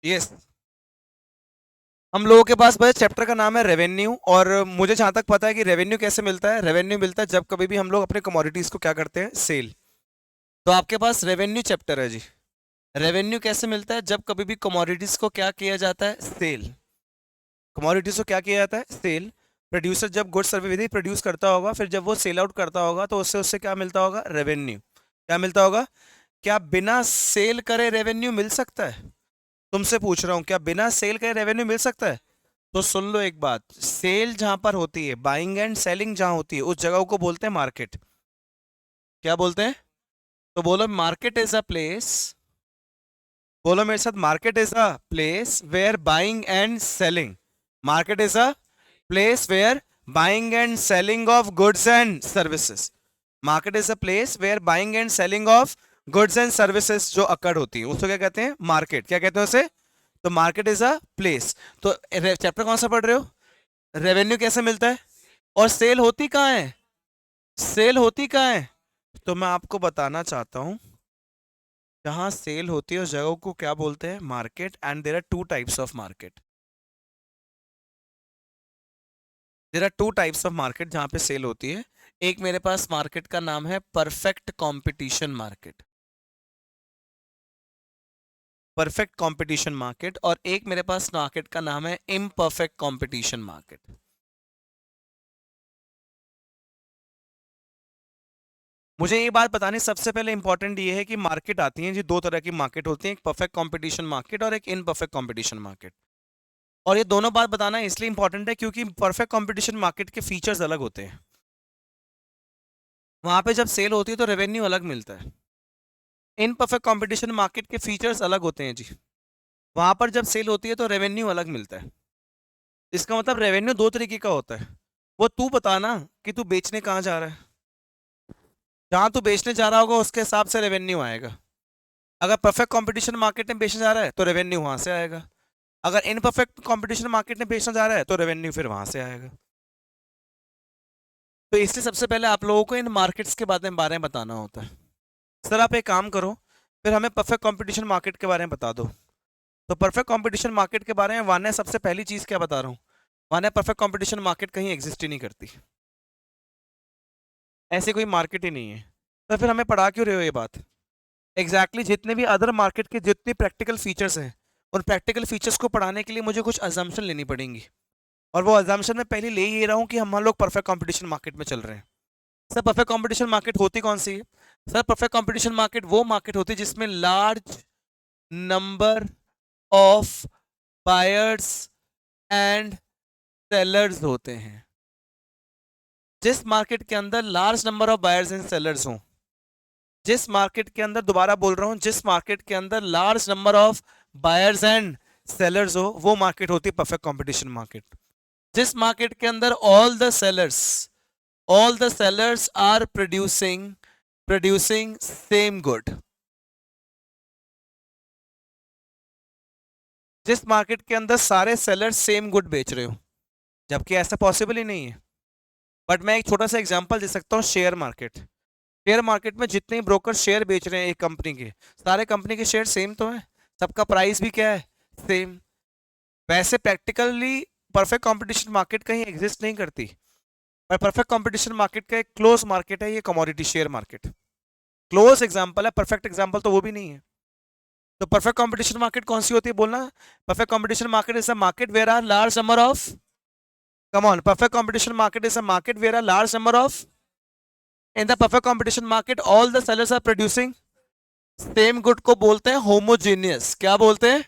Yes. हम लोगों के पास बस चैप्टर का नाम है रेवेन्यू, और मुझे जहां तक पता है कि रेवेन्यू कैसे मिलता है, रेवेन्यू मिलता है जब कभी भी हम लोग अपने कमोडिटीज को क्या करते हैं, सेल। तो आपके पास रेवेन्यू चैप्टर है जी। रेवेन्यू कैसे मिलता है, जब कभी भी कमोडिटीज को क्या किया जाता है, सेल। कमोडिटीज को क्या किया जाता है, सेल। प्रोड्यूसर जब गुड्स सर्विस विधि प्रोड्यूस करता होगा, फिर जब वो सेल आउट करता होगा तो उससे उससे क्या मिलता होगा, रेवेन्यू। क्या मिलता होगा? क्या बिना सेल करे रेवेन्यू मिल सकता है? तुमसे पूछ रहा हूं, क्या बिना सेल करे रेवेन्यू मिल सकता है? तो सुन लो एक बात, सेल जहां पर होती है, बाइंग एंड सेलिंग जहां होती है, उस जगह को बोलते हैं मार्केट। क्या बोलते हैं? तो बोलो, मार्केट इज अ प्लेस। बोलो मेरे साथ, market is a place where buying and selling. Market is a place where buying and selling of goods and services. Market is a place where buying and selling of goods and services जो occurred होती है, उसको क्या कहते हैं, market. क्या कहते हैं उसे? तो मार्केट इज अ प्लेस। तो चैप्टर कौन सा पढ़ रहे हो? रेवेन्यू कैसे मिलता है? और सेल होती कहाँ है? सेल होती कहाँ है? तो मैं आपको बताना चाहता हूँ, जहाँ सेल होती है उस जगह को क्या बोलते हैं, market. And there are two types of market. There are two types of market जहाँ पे सेल होती है। एक मेरे पास मार्केट का नाम है perfect competition market. Perfect competition market. और एक मेरे पास मार्केट का नाम है इम्परफेक्ट कंपटीशन मार्केट। मुझे ये बात बतानी सबसे पहले इंपॉर्टेंट ये है कि मार्केट आती है जी, दो तरह की मार्केट होती है, एक परफेक्ट कंपटीशन मार्केट और एक इनपरफेक्ट कंपटीशन मार्केट। और ये दोनों बात बताना इसलिए इंपॉर्टेंट है क्योंकि परफेक्ट कंपटीशन मार्केट के फीचर्स अलग होते हैं। वहां पे जब सेल होती है तो रेवेन्यू अलग मिलता है। इनपरफेक्ट कंपटीशन मार्केट के फीचर्स अलग होते हैं जी। वहां पर जब सेल होती है तो रेवेन्यू अलग मिलता है। इसका मतलब रेवेन्यू दो तरीके का होता है। वो तू बताना कि तू बेचने कहाँ जा रहा है। जहां तू बेचने जा रहा होगा उसके हिसाब से रेवेन्यू आएगा। अगर परफेक्ट कंपटीशन मार्केट में बेचने जा रहा है तो रेवेन्यू वहां से आएगा। अगर इनपरफेक्ट कंपटीशन मार्केट में बेचना जा रहा है तो रेवेन्यू फिर वहां से आएगा। तो इसलिए सबसे पहले आप लोगों को इन मार्केट्स के बारे में बताना होता है। सर आप एक काम करो, फिर हमें परफेक्ट कंपटीशन मार्केट के बारे में बता दो। तो परफेक्ट कंपटीशन मार्केट के बारे में वान्या सबसे पहली चीज क्या बता रहा हूँ, वान्या परफेक्ट कंपटीशन मार्केट कहीं एग्जिस्ट ही नहीं करती। ऐसी कोई मार्केट ही नहीं है। तो फिर हमें पढ़ा क्यों रहे हो ये बात? एग्जैक्टली जितने भी अदर मार्केट के जितने प्रैक्टिकल फीचर्स हैं, उन प्रैक्टिकल फीचर्स को पढ़ाने के लिए मुझे कुछ अजम्पशन लेनी पड़ेंगी। और वो अजम्पशन मैं पहले ले ही रहा हूँ कि हम लोग परफेक्ट कंपटीशन मार्केट में चल रहे हैं। सर परफेक्ट कंपटीशन मार्केट होती कौन सी है? सर परफेक्ट कंपटीशन मार्केट वो मार्केट होती है जिसमें large number of buyers and sellers होते हैं। जिस मार्केट के अंदर large number of buyers and sellers हों, जिस मार्केट के अंदर, दोबारा बोल रहा हूं, जिस मार्केट के अंदर large number of buyers and sellers हो, वो मार्केट होती है परफेक्ट कंपटीशन मार्केट। जिस मार्केट के अंदर all the sellers are producing producing same good. जिस मार्केट के अंदर सारे सेलर्स सेम गुड बेच रहे हो, जबकि ऐसा पॉसिबल ही नहीं है। बट मैं एक छोटा सा एग्जांपल दे सकता हूँ, शेयर मार्केट। शेयर मार्केट में जितने ब्रोकर शेयर बेच रहे हैं एक कंपनी के, सारे कंपनी के शेयर सेम तो है, सबका प्राइस भी क्या है, सेम। वैसे प्रैक्टिकली परफेक्ट कंपटीशन मार्केट कहीं एग्जिस्ट नहीं करती। पर परफेक्ट कंपटीशन मार्केट का एक क्लोज मार्केट है ये commodity share market. Close example है, परफेक्ट एग्जांपल तो वो भी नहीं है। तो परफेक्ट कंपटीशन मार्केट कौन सी होती है बोलना? Perfect competition market is a market where are large number of, come on, perfect competition market is a market where are large number of, in the perfect competition market all the sellers are producing same good को बोलते हैं homogeneous. क्या बोलते हैं?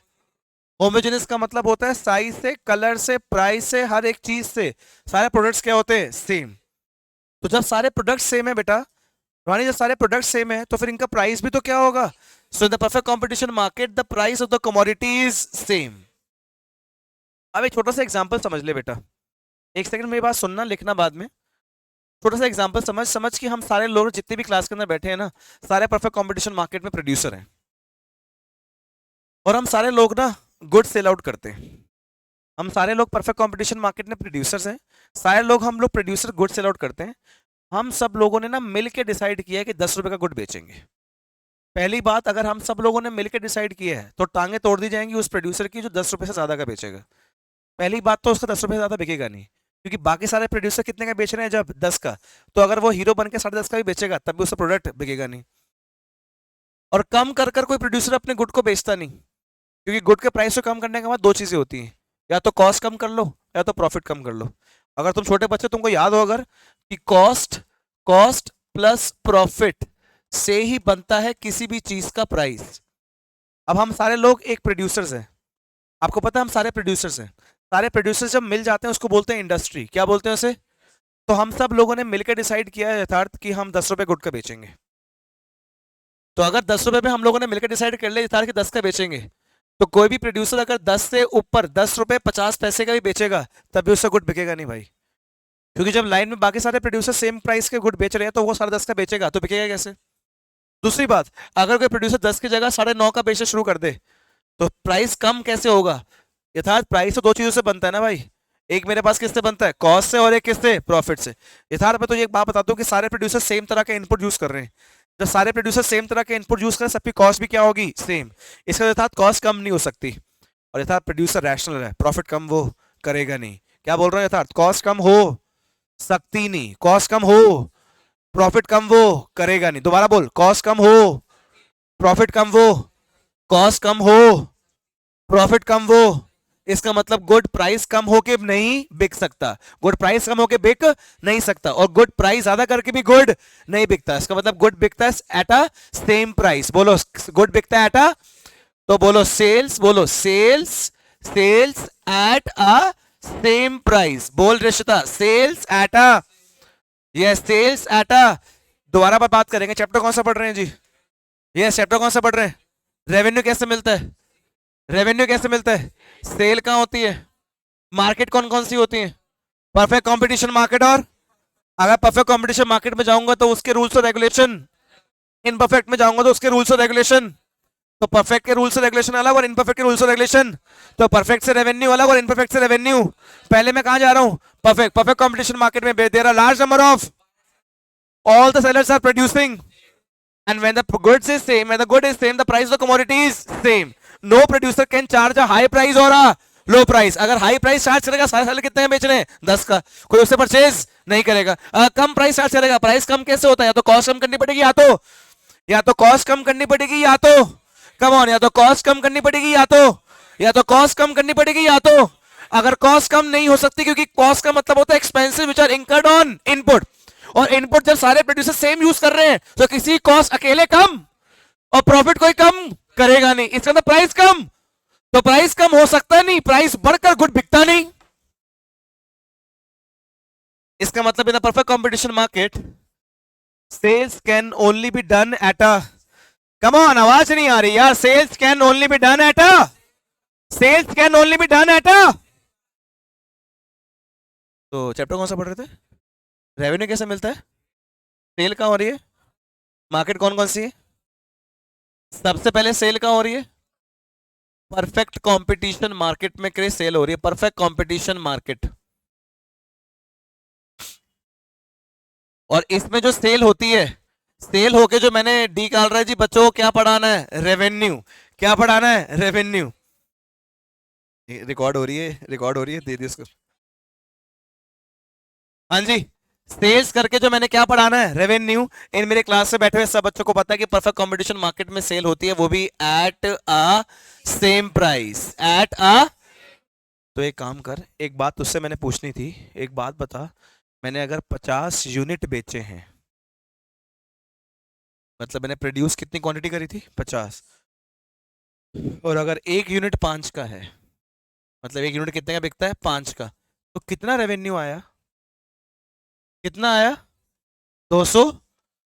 Homogeneous का मतलब होता है साइज से, कलर से, प्राइस से, हर एक चीज से सारे प्रोडक्ट्स क्या होते हैं, सेम। तो जब सारे प्रोडक्ट सेम है बेटा, रानी, जब सारे प्रोडक्ट सेम है तो फिर इनका प्राइस भी तो क्या होगा? So in the perfect competition market the price of the commodity is same. अब एक छोटा सा एग्जांपल समझ ले बेटा, एक सेकंड मेरी बात सुनना, लिखना बाद में। छोटा सा एग्जांपल समझ समझ कि हम सारे लोग जितने भी क्लास के अंदर बैठे हैं ना, सारे परफेक्ट कंपटीशन मार्केट में प्रोड्यूसर हैं। और हम सारे लोग ना गुड सेल आउट करते हैं। हम सारे लोग परफेक्ट कंपटीशन मार्केट में प्रोड्यूसर्स हैं। सारे लोग हम लोग प्रोड्यूसर गुड सेल आउट करते हैं। हम सब लोगों ने ना मिल के डिसाइड किया है कि 10 रुपए का गुड बेचेंगे। पहली बात, अगर हम सब लोगों ने मिलकर डिसाइड किया है तो टांगे तोड़ दी जाएंगी उस प्रोड्यूसर की जो 10 रुपए से ज्यादा का बेचेगा। पहली बात तो उसका 10 रुपए से ज्यादा बिकेगा नहीं, क्योंकि बाकी सारे प्रोड्यूसर कितने का बेच रहे हैं, जब 10 का। तो अगर वो हीरो बन के 10.5 का भी बेचेगा तब भी उसका प्रोडक्ट बिकेगा नहीं। और कम कर कर कोई प्रोड्यूसर अपने गुड को बेचता नहीं, क्योंकि गुड के प्राइस को कम करने के बाद दो चीजें होती हैं, या तो कॉस्ट कम कर लो या तो प्रॉफिट कम कर लो। अगर तुम छोटे बच्चे, तुमको याद हो अगर कि कॉस्ट कॉस्ट प्लस प्रॉफिट से ही बनता है किसी भी चीज का प्राइस। अब हम सारे लोग एक प्रोड्यूसर्स हैं, आपको पता है हम सारे प्रोड्यूसर्स हैं। सारे प्रोड्यूसर्स जब मिल जाते हैं उसको बोलते हैं इंडस्ट्री। क्या बोलते हैं उसे? तो हम सब लोगों ने मिलकर डिसाइड किया है यथार्थ कि हम 10 रुपए गुड का बेचेंगे। तो अगर 10 रुपए में हम लोगों ने मिलकर डिसाइड कर लिया यथार्थ कि 10 का बेचेंगे, तो कोई भी प्रोड्यूसर अगर 10 से ऊपर 10 रुपए 50 पैसे का भी बेचेगा तब भी उससे गुड बिकेगा नहीं भाई। क्योंकि जब लाइन में बाकी सारे प्रोड्यूसर सेम प्राइस के गुड बेच रहे हैं तो वो 10.5 का बेचेगा, तो बिकेगा कैसे? दूसरी बात, अगर कोई प्रोड्यूसर 10 की जगह 9.5 का बेचना शुरू कर दे तो प्राइस कम कैसे होगा? यथार्थ प्राइस तो दो चीजों से बनता है ना भाई, एक मेरे पास किससे बनता है, कॉस्ट से, और एक किससे, प्रॉफिट से। यथार्थ मैं तो ये एक बात बता दूं कि सारे प्रोड्यूसर सेम तरह का इनपुट यूज कर रहे हैं। जब सारे प्रोड्यूसर सेम तरह के इनपुट यूज करें, सबकी कॉस्ट भी क्या होगी, सेम। इसका यथार्थ कॉस्ट कम नहीं हो सकती। और यथार्थ प्रोड्यूसर रैशनल है, प्रॉफिट कम वो करेगा नहीं। क्या बोल रहा हूँ? यथार्थ कॉस्ट कम हो सकती नहीं, कॉस्ट कम हो प्रॉफिट कम वो करेगा नहीं। दोबारा बोल, कॉस्ट कम हो प्रॉफिट कम वो, कॉस्ट कम हो प्रॉफिट कम वो। इसका मतलब गुड प्राइस कम होके नहीं बिक सकता, गुड प्राइस कम होके बिक नहीं सकता, और गुड प्राइस ज्यादा करके भी गुड नहीं बिकता। इसका मतलब गुड बिकता है एट अ सेम प्राइस। बोलो गुड बिकता है एट अ, तो बोलो सेल्स, बोलो sales, sales at a same price. बोल रिश्ता, sales at a, yes sales at a. दोबारा बात करेंगे, चैप्टर कौन सा पढ़ रहे हैं जी? यस चैप्टर कौन सा पढ़ रहे हैं? रेवेन्यू कैसे मिलता है? रेवेन्यू कैसे मिलता है? सेल कहाँ होती है? मार्केट कौन कौन सी होती है? परफेक्ट कंपटीशन मार्केट, और अगर परफेक्ट कंपटीशन मार्केट में जाऊंगा तो उसके रूल्स और रेगुलेशन, इनपरफेक्ट में जाऊंगा तो उसके रूल्स और रेगुलेशन। तो परफेक्ट के रूल्स और रेगुलेशन अलग और इनपरफेक्ट के रूल्स और रेगुलेशन। तो परफेक्ट से रेवेन्यू अलग और इनपरफेक्ट से रेवेन्यू। पहले मैं कहां जा रहा हूं? परफेक्ट। परफेक्ट कंपटीशन मार्केट में there are large number of, all the sellers are producing, and when the goods is same, when the good is same, the price of the commodity is same. No producer can charge a high price or a low price. अगर high price charge करेगा, सारे साल कितने में बेच रहे हैं, 10 का, कोई उससे परचेज नहीं करेगा। कम प्राइस चार्ज करेगा, प्राइस कम कैसे होता है? या तो कॉस्ट कम करनी पड़ेगी, या तो कॉस्ट कम करनी पड़ेगी, या तो कम ऑन, या तो कॉस्ट कम करनी पड़ेगी, या तो कॉस्ट कम करनी पड़ेगी, या तो अगर कॉस्ट कम नहीं हो सकती, क्योंकि कॉस्ट का मतलब होता है expensive which are incurred on input, और इनपुट जब सारे प्रोड्यूसर सेम यूज कर रहे हैं तो किसी कॉस्ट अकेले कम और प्रॉफिट कोई कम करेगा नहीं। इसका मतलब प्राइस कम, तो प्राइस कम हो सकता नहीं, प्राइस बढ़कर गुड बिकता नहीं। इसका मतलब इन the perfect competition market cells can only be done at a, come on आवाज नहीं आ रही यार, cells can only be done at a, cells can only be done at a. तो चैप्टर कौन सा पढ़ रहे थे? रेवेन्यू कैसे मिलता है, सेल कहां हो रही है, मार्केट कौन कौन सी है? सबसे पहले सेल कहां हो रही है? परफेक्ट कंपटीशन मार्केट में करे सेल हो रही है, परफेक्ट कंपटीशन मार्केट। और इसमें जो सेल होती है, सेल होके जो मैंने डी निकाल रहा है जी बच्चों को, क्या पढ़ाना है, रेवेन्यू। क्या पढ़ाना है, रेवेन्यू। रिकॉर्ड हो रही है, रिकॉर्ड हो रही है, दे दी उसको। हाँ जी, सेल्स करके जो मैंने क्या पढ़ाना है, रेवेन्यू। इन मेरे क्लास से बैठे हुए सब बच्चों को पता है कि परफेक्ट कंपटीशन मार्केट में सेल होती है, वो भी eight a same price, at a. तो एक काम कर, एक बात तुझसे मैंने पूछनी थी, एक बात बता, मैंने अगर 50 यूनिट बेचे हैं, मतलब मैंने प्रोड्यूस कितनी क्वांटिटी करी थी, 50, और अगर एक यूनिट 5 का है, मतलब एक यूनिट कितने का बिकता है, 5 का, तो कितना रेवेन्यू आया, कितना आया, 200।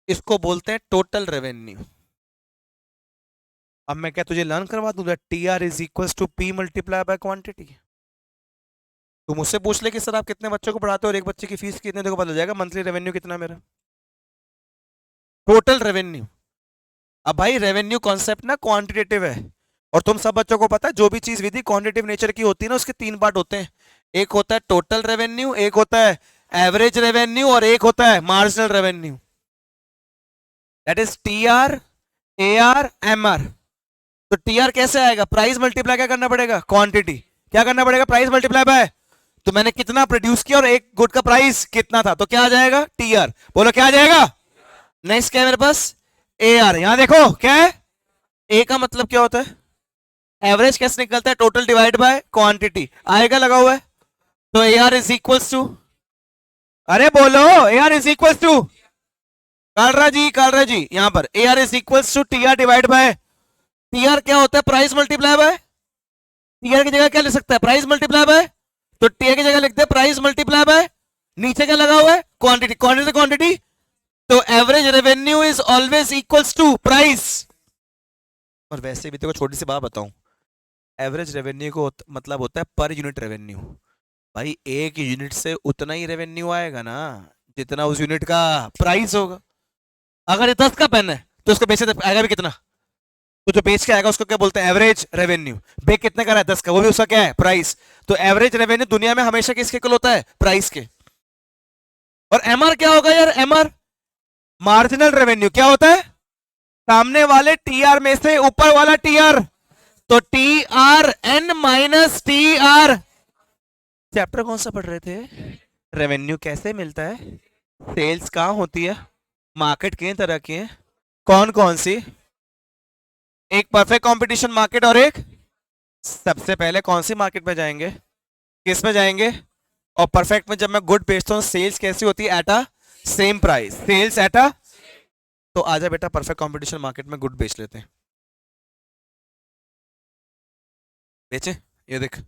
इसको बोलते हैं टोटल रेवेन्यू। अब मैं क्या तुझे लर्न करवा दूंगा, T R is equal to P multiply by quantity. तू मुझसे पूछ ले कि सर आप कितने बच्चों को पढ़ाते हो और एक बच्चे की फीस कितने, देखो पता चल जाएगा मंथली रेवेन्यू कितना मेरा, टोटल रेवेन्यू। अब भाई रेवेन्यू कॉन्सेप्ट ना क्वांटिटेटिव है, और तुम सब बच्चों को पता है जो भी चीज विधि क्वांटिटेटिव नेचर की होती है ना, उसके 3 पार्ट होते हैं। एक होता है टोटल रेवेन्यू, एक होता है एवरेज रेवेन्यू, और एक होता है marginal revenue. That is T R A R M R. तो टी आर कैसे आएगा? प्राइस मल्टीप्लाई क्या करना पड़ेगा? क्वांटिटी। क्या करना पड़ेगा? Price multiply by. तो मैंने कितना प्रोड्यूस किया और एक गुड का प्राइस कितना था, तो क्या आ जाएगा? T R. बोलो क्या आ जाएगा? नेक्स्ट क्या है मेरे पास? A R. यहां देखो क्या है? ए का मतलब क्या होता है? एवरेज कैसे निकलता है? Total divide by quantity. आएगा लगा हुआ है। तो A R is equals to, अरे बोलो, A R is equals to, Kalra ji यहां पर A R is equals to T R divide by, T R क्या होता है? Price multiply by. T R की जगह क्या लिख सकता है? Price multiply by. तो टी आर की जगह लिखते हैं प्राइस मल्टीप्लाई बाय, नीचे क्या लगा हुआ है? क्वांटिटी। क्वांटिटी क्वांटिटी, तो average revenue is always equals to price. और वैसे भी देखो छोटी सी बात बताऊं, एवरेज रेवेन्यू को मतलब होता है पर यूनिट रेवेन्यू। भाई एक यूनिट से उतना ही रेवेन्यू आएगा ना जितना उस यूनिट का प्राइस होगा। अगर ये 10 का पेन है तो उसको बेचे आएगा भी कितना? तो जो बेच के आएगा उसको क्या बोलते हैं? Average revenue. बेच कितने का रहा है? 10 का, वो भी उसका क्या है? प्राइस। तो एवरेज रेवेन्यू दुनिया में हमेशा किसके इक्वल होता है? प्राइस के। और एमआर क्या होगा यार? MR marginal revenue. क्या होता है? सामने वाले टीआर में से ऊपर वाला टीआर। तो T R N minus T R. Chapter कौन सा पढ़ रहे थे? रेवेन्यू कैसे मिलता है, सेल्स कहाँ होती है, मार्केट कितने तरह की है, कौन कौन सी, एक परफेक्ट कंपटीशन मार्केट और एक, सबसे पहले कौन सी मार्केट में जाएंगे, किस में जाएंगे, और परफेक्ट में जब मैं गुड बेचता हूँ सेल्स कैसी होती है? At a same price, sales at a. तो आजा बेटा परफेक्ट कंपटीशन मार्केट में गुड बेच लेते हैं। बेचे, ये देख,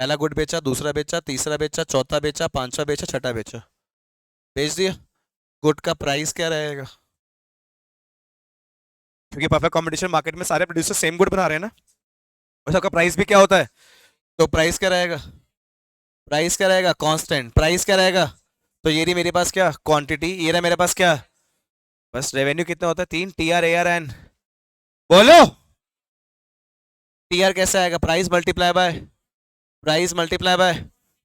पहला गुड बेचा, दूसरा बेचा, तीसरा बेचा, चौथा बेचा, पांचवा बेचा, छठा बेचा, बेच दिया। गुड का प्राइस क्या रहेगा? क्योंकि परफेक्ट कंपटीशन मार्केट में सारे प्रोड्यूसर सेम गुड बना रहे हैं ना, और सबका प्राइस भी क्या होता है? तो प्राइस क्या रहेगा? प्राइस क्या रहेगा? कांस्टेंट। प्राइस क्या रहेगा? तो ये रही मेरे पास क्या? क्वांटिटी। ये रहा मेरे पास क्या? बस रेवेन्यू कितना होता है? 3, T R A R N. बोलो टी आर कैसे आएगा? Price multiply by, price multiply by.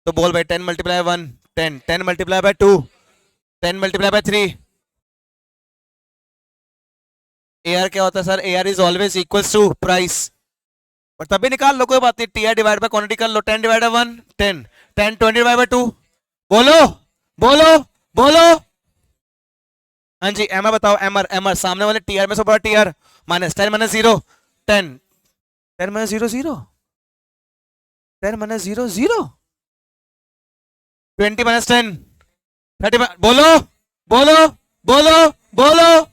तो बोल भाई 10 multiply 1 10, 10 multiply by 2 10 multiply by 3। A R क्या होता है sir? A R is always equals to price. और तभी निकाल लो, कोई बात नहीं, T R divide by quantity कर लो। 10 डिवाइड बाय 1 10, 10 20 डिवाइड बाय 2। बोलो बोलो बोलो। हाँ जी एमआर बताओ। एमआर, एमआर सामने वाले टीआर में से बड़ा TR, minus 10 minus 0 10, 10 minus 0 0, 10 minus 0 0, 20 minus 10 30। बोलो बोलो बोलो बोलो।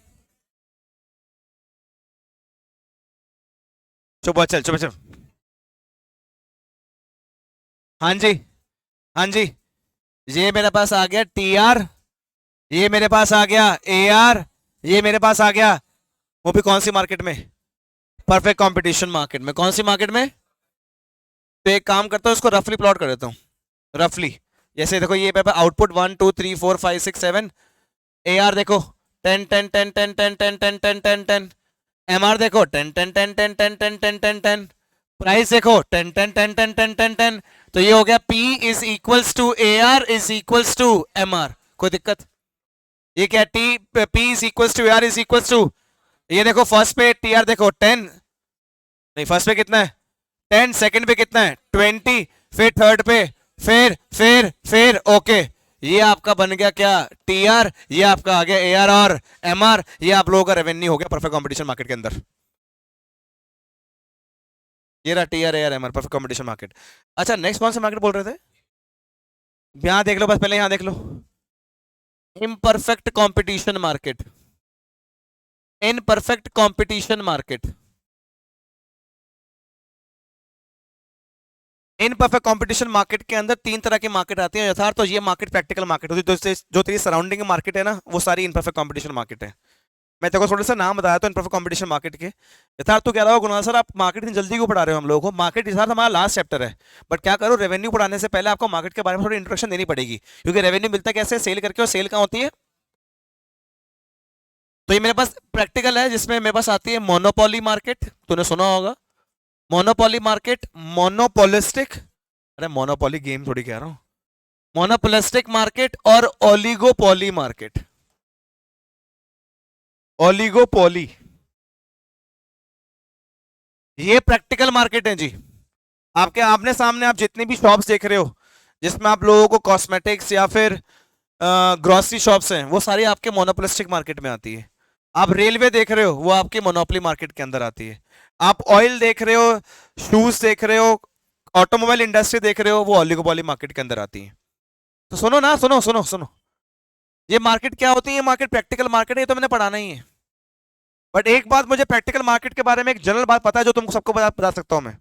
चुप चल, चुप चल। हाँ जी, हाँ जी, ये मेरे पास आ गया टी आर, ये मेरे पास आ गया ए आर, ये मेरे पास आ गया, वो भी कौन सी मार्केट में? परफेक्ट कंपटीशन मार्केट में। कौन सी मार्केट में? तो एक काम करता हूँ, इसको रफली प्लॉट कर देता हूँ। रफली जैसे देखो, ये पेपर आउटपुट 1 2 3 4 5 6 7, ए आर देखो 10 10 10 10 10 10 10 10 10 10, एम आर देखो 10 10 10 10 10 10 10 10 10, प्राइस देखो 10 10 10 10 10 10 10। तो ये हो गया P is equals to A R is equals to M R. कोई दिक्कत? ये क्या? T P is equals to A R is equals to, ये देखो फर्स्ट पे टी आर देखो 10, नहीं फर्स्ट पे कितना है 10, सेकंड पे कितना है 20, फिर थर्ड पे, फिर ओके। ये आपका बन गया क्या? T R. ये आपका आ गया ए आर और एम आर। ये आप लोगों का रेवेन्यू हो गया परफेक्ट कंपटीशन मार्केट के अंदर। ये रहा T R A R M R, perfect competition market. अच्छा नेक्स्ट कौन सा मार्केट बोल रहे थे? यहां देख लो, बस पहले यहां देख लो, imperfect competition market, imperfect competition market. Imperfect competition market के अंदर 3 तरह की मार्केट आती है यथार्थ। तो ये मार्केट प्रैक्टिकल मार्केट होती है, जो तेरी सराउंडिंग मार्केट है ना, वो सारी इन परफेक्ट कंपटीशन मार्केट है। मैं तेरे को थोड़ा सा नाम बताया तो इन परफेक्ट कंपटीशन मार्केट के। यथार्थ तो कह रहा हो गुना सर आप मार्केट इतनी जल्दी क्यों पढ़ा रहे हो हम लोगों को? मार्केट यथार्थ हमारा लास्ट चैप्टर है, बट क्या करो, रेवेन्यू पढ़ाने से पहले आपको मार्केट के बारे में थोड़ी इंट्रोडक्शन देनी पड़ेगी, क्योंकि रेवेन्यू मिलता कैसे? सेल करके, और सेल कहाँ होती है? तो ये मेरे पास प्रैक्टिकल है, जिसमें मेरे पास आती है मोनोपोली मार्केट, तूने सुना होगा मोनोपोली मार्केट, मोनोपोलिस्टिक, अरे मोनोपोली गेम थोड़ी कह रहा हूं, मोनोपोलिस्टिक मार्केट और ओलिगोपोली मार्केट। ओलिगोपोली, ये प्रैक्टिकल मार्केट है जी। आपके आपने सामने आप जितनी भी शॉप्स देख रहे हो जिसमें आप लोगों को कॉस्मेटिक्स या फिर ग्रोसरी शॉप्स हैं, वो सारी आपके मोनोपोलिस्टिक मार्केट में आती है। आप रेलवे देख रहे हो, वो आपकी मोनोपोली मार्केट के अंदर आती है। आप ऑयल देख रहे हो, शूज देख रहे हो, ऑटोमोबाइल इंडस्ट्री देख रहे हो, वो ओलिगोपोली मार्केट के अंदर आती है। तो सुनो ना, सुनो सुनो सुनो, ये मार्केट क्या होती है? ये मार्केट प्रैक्टिकल मार्केट है, ये तो मैंने पढ़ाना ही है। बट एक बात मुझे प्रैक्टिकल मार्केट के बारे में एक जनरल बात पता है जो तुमको सबको बता सकता हूं मैं।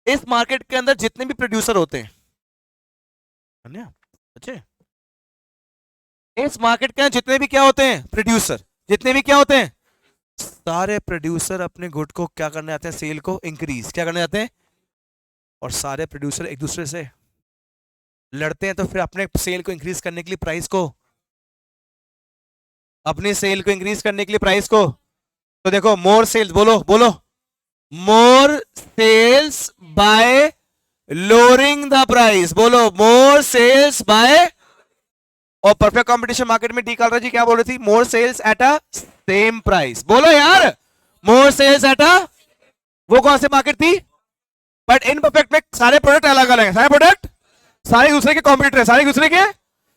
इस मार्केट के अंदर जितने भी प्रोड्यूसर होते हैं, अच्छे, इस मार्केट के अंदर जितने भी क्या होते हैं प्रोड्यूसर, जितने भी क्या होते हैं, सारे प्रोड्यूसर अपने गुड को क्या करने आते हैं? सेल को इंक्रीज क्या करने आते हैं। और सारे प्रोड्यूसर एक दूसरे से लड़ते हैं, तो फिर अपने सेल को इंक्रीज करने के लिए प्राइस को, अपनी सेल को इंक्रीज करने के लिए प्राइस को, तो देखो मोर सेल्स, बोलो बोलो, more sales by lowering the price, बोलो मोर सेल्स बाय। और परफेक्ट कंपटीशन मार्केट में डी कालरा जी क्या बोल रही थी? More sales at a same price. बोलो यार, मोर सेल्स एट अ, वो कौन सी मार्केट थी? बट इन परफेक्ट में सारे प्रोडक्ट अलग अलग हैं, सारे प्रोडक्ट सारे दूसरे के कॉम्पिटिटर है, सारे दूसरे के,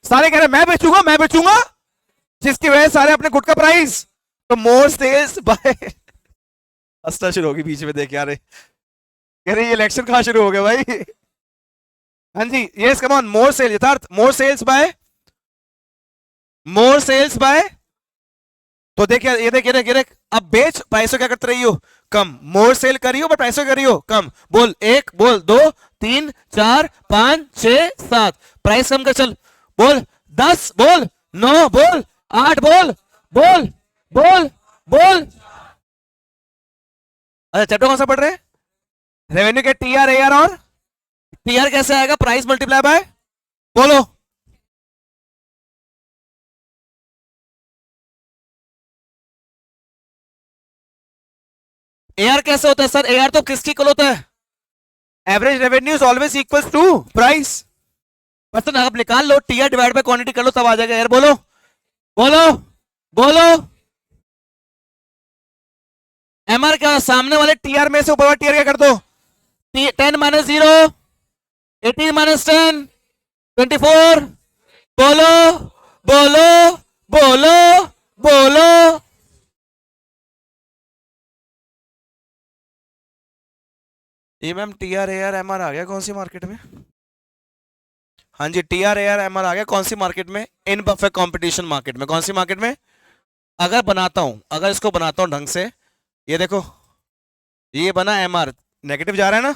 सारे कह रहे मैं बेचूंगा मैं बेचूंगा, जिसकी वजह से सारे अपने गुड का प्राइस, तो मोर सेल्स बाय हंसना शुरू होगी बीच में देख यार, कह रहे ये इलेक्शन कहां शुरू हो गया भाई। हाँ जी, yes come on, more sale, Yatharth more sales by, more sales by. तो देखिए ये देख, ये देख, ये देख, अब बेच प्राइसों क्या करते रही हो? कम। मोर सेल करी हो बट प्राइसों करी हो कम। बोल एक, बोल दो, 3, 4, 5, 6, 7, प्राइस कम कर चल। बोल 10, बोल 9, बोल 8, बोल बोल बोल बोल। अच्छा चैप्टर कौन सा पढ़ रहे हैं? रेवेन्यू के टी आर ए आर, और टी आर कैसे आएगा? प्राइस मल्टीप्लाई बाय, बोलो ए आर कैसे होता है सर? ए आर तो किसकी इक्वल होता है? Average revenue is always equal to price. पर्सन आप निकाल लो, T R divide by quantity कर लो, तब आ जाएगा यार। बोलो बोलो बोलो। एम आर क्या? सामने वाले टी आर में से ऊपर वाले टी आर क्या कर दो? 10 - 0, 18 - 10, 24। बोलो बोलो बोलो बोलो। ये ma'am T R A R M R आ गया कौन सी मार्केट में? हाँ जी, T R A R M R आ गया कौन सी मार्केट में? इन परफेक्ट कंपटीशन मार्केट में। कौन सी मार्केट में? अगर बनाता हूं, अगर इसको बनाता हूं ढंग से, ये देखो, ये बना एम आर, नेगेटिव जा रहा है ना,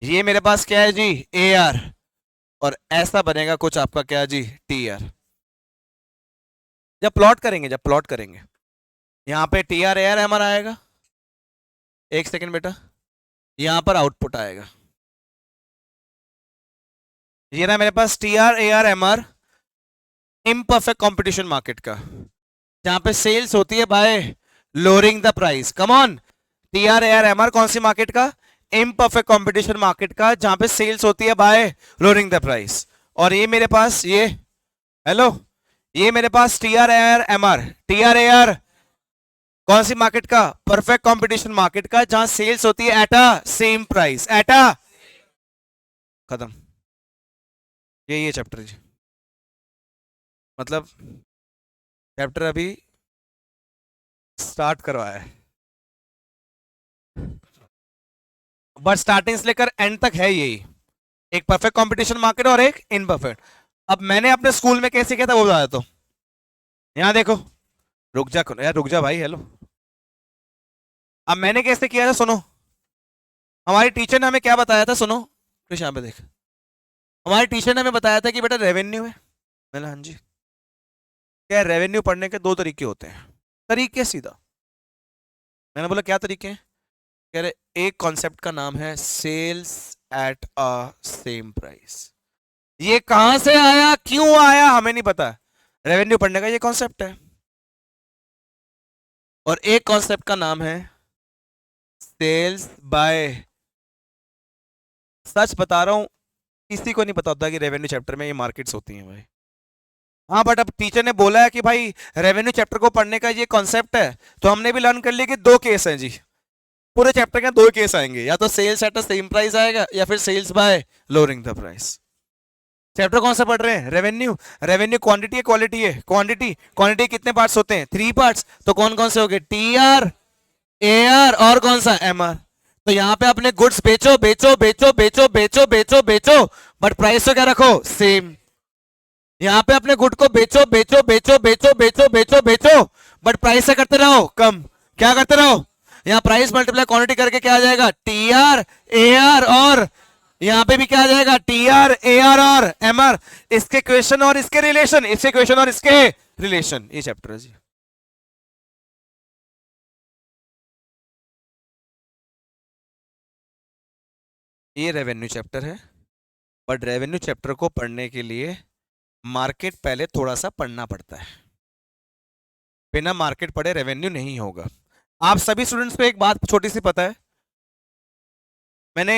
ये मेरे पास क्या है जी? ए आर, और ऐसा बनेगा कुछ आपका क्या जी? T R. जब प्लॉट करेंगे, जब प्लॉट करेंगे, यहां पे T R A R M R आएगा, एक सेकेंड बेटा, यहां पर आउटपुट आएगा, ये ना मेरे पास T R A R M R imperfect competition market का, जहां पे सेल्स होती है by lowering the price. Come on, T R A R M R कौन सी मार्केट का? इम्परफेक्ट कंपटीशन मार्केट का, जहां पे सेल्स होती है बाय लोअरिंग द प्राइस। और ये मेरे पास, ये हेलो, ये मेरे पास T R A R M R, T R A R कौन सी मार्केट का? परफेक्ट कंपटीशन मार्केट का, जहां सेल्स होती है at a same price, at a, खत्म। ये चैप्टर जी, मतलब चैप्टर अभी स्टार्ट करवाया है, बट स्टार्टिंग से लेकर एंड तक है यही, एक परफेक्ट कंपटीशन मार्केट और एक इनपरफेक्ट। अब मैंने अपने स्कूल में कैसे किया था वो बताया, तो यहां देखो, रुक जा यार, रुक जा भाई, हेलो। अब मैंने कैसे किया था सुनो, हमारी टीचर ने हमें क्या बताया था, सुनो कृष्ण यहाँ पे देख, हमारे टीचर ने हमें बताया था कि बेटा रेवेन्यू है। मैंने हाँ जी, क्या रेवेन्यू पढ़ने के दो तरीके होते हैं। तरीके सीधा, मैंने बोला क्या तरीके हैं? कह रहे एक कॉन्सेप्ट का नाम है sales at a same price. ये कहां से आया, क्यों आया, हमें नहीं पता, रेवेन्यू पढ़ने का ये कॉन्सेप्ट है। और एक कॉन्सेप्ट का नाम है सेल्स बाय, सच बता रहा हूं, किसी को नहीं पता होता कि रेवेन्यू चैप्टर में ये मार्केट्स होती हैं भाई। हाँ, बट अब टीचर ने बोला है कि भाई रेवेन्यू चैप्टर को पढ़ने का ये कॉन्सेप्ट है, तो हमने भी लर्न कर लिया कि दो केस हैं जी। पूरे चैप्टर के दो केस आएंगे, या तो sales at the same price आएगा या फिर sales by lowering the price. Chapter कौन सा पढ़ रहे हैं? रेवेन्यू। रेवेन्यू क्वांटिटी है क्वालिटी है? क्वांटिटी। क्वांटिटी कितने पार्ट्स होते हैं? 3 पार्ट्स। तो कौन कौन से हो गए? टी आर, ए आर और कौन सा? M R. तो यहां पे अपने गुड्स बेचो बेचो बेचो बेचो बेचो बेचो बेचो, बट प्राइस तो क्या रखो? सेम। यहां पे अपने गुड को बेचो बेचो बेचो बेचो बेचो बेचो बेचो, बट प्राइस से करते रहो कम। क्या करते रहो? यहाँ प्राइस मल्टीप्लाई क्वांटिटी करके क्या आ जाएगा? टी आर, ए आर, और यहां पे भी क्या आ जाएगा? टी आर, ए आर और एम आर। इसके क्वेश्चन और इसके रिलेशन, इसके क्वेश्चन और इसके रिलेशन, ये चैप्टर है जी। ये रेवेन्यू चैप्टर है, बट रेवेन्यू चैप्टर को पढ़ने के लिए मार्केट पहले थोड़ा सा पढ़ना पड़ता है। बिना मार्केट पढ़े रेवेन्यू नहीं होगा। आप सभी स्टूडेंट्स को एक बात छोटी सी पता है, मैंने